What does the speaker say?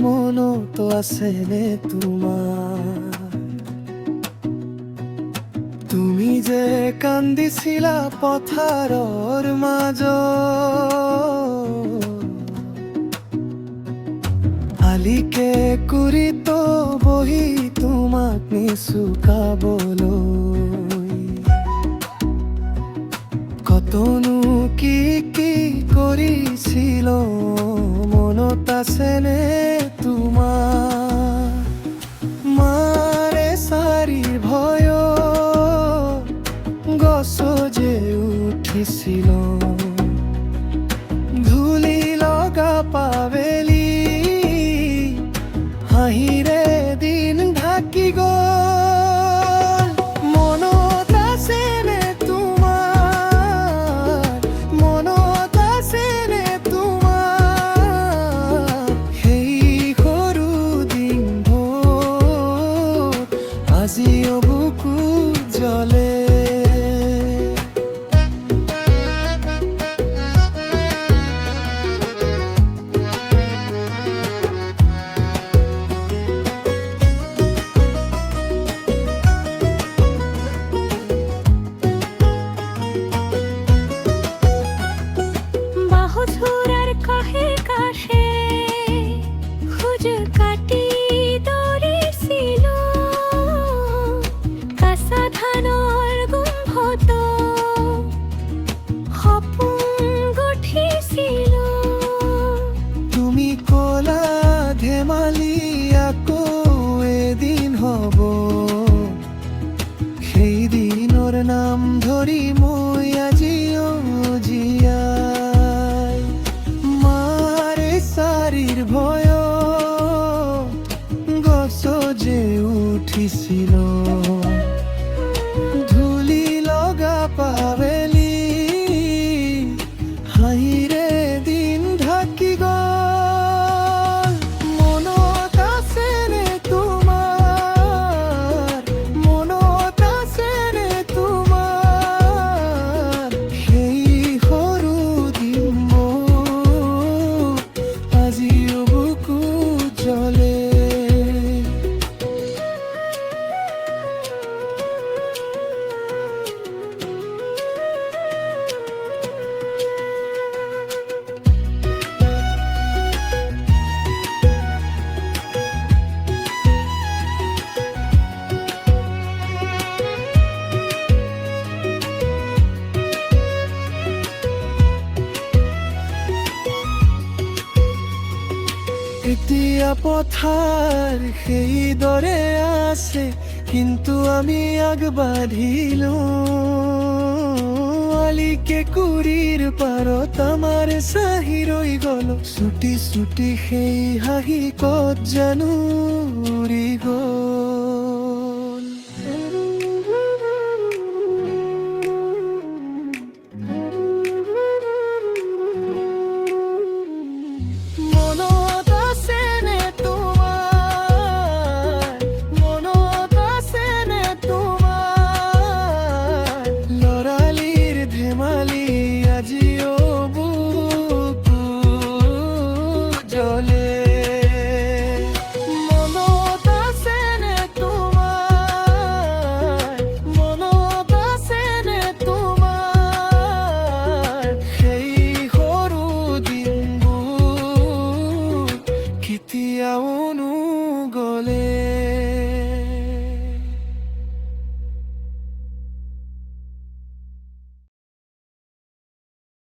মনত আছেনে তোমাৰ? তুমি যে কান্দিছিলা পথাৰৰ মাজত, আলিকে কুৰিত বহি তোমাক নিচুকাবলৈ, কতনো কি কি কৰিছিল মনত আছেনে তোমাৰ? মাৰে চাৰিৰ ভয়ত গছ যে উঠিছিল, ধূলি লগা পাবেলি হাঁহিৰে দিন ঢাকি গ'ল। মনত আছেনে তোমাৰ? মনত আছেনে তোমাৰ? সেই সৰু দিনবোৰ আজিও বুকুত জ্বলে। বাহুছুরার কাহে কাশে খুঁজ কাটি দৌড়িছিল, কাঁচা ধানৰ গোন্ধত সপোন গঠিছিল। তুমি কলা ধেমালি আকৌ এদিন হ'ব, সেই দিনৰ নাম ধৰি মই আজিও জীয়াই। মাৰে চাৰিৰ ভয়ত গছ যে উঠিছিল, ধূলি লগা পাবেলি হাঁহিৰে দিন ঢাকি গ'ল। মনত আছেনে তোমাৰ? মনত আছেনে তোমাৰ? সেই সৰু দিনবোৰ আজিও বুকুত জ্বলে। এতিয়া পথাৰ সেইদৰে আছে, কিন্তু আমি আগবাঢ়িলো। আলিকে কুৰিৰ পাৰত আমাৰ চাহি ৰৈ গ'ল, চুটি চুটি সেই হাঁহি ক'ত জানো উৰি গ'ল। মনত আছেনে তোমাৰ? মনত আছেনে তোমাৰ? ল'ৰালিৰ ধেমালি আজিও বুকুত জ্বলে। মনত আছেনে তোমাৰ? মনত আছেনে তোমাৰ? সেই সৰু দিনবোৰ কেতিয়াও নুগলে।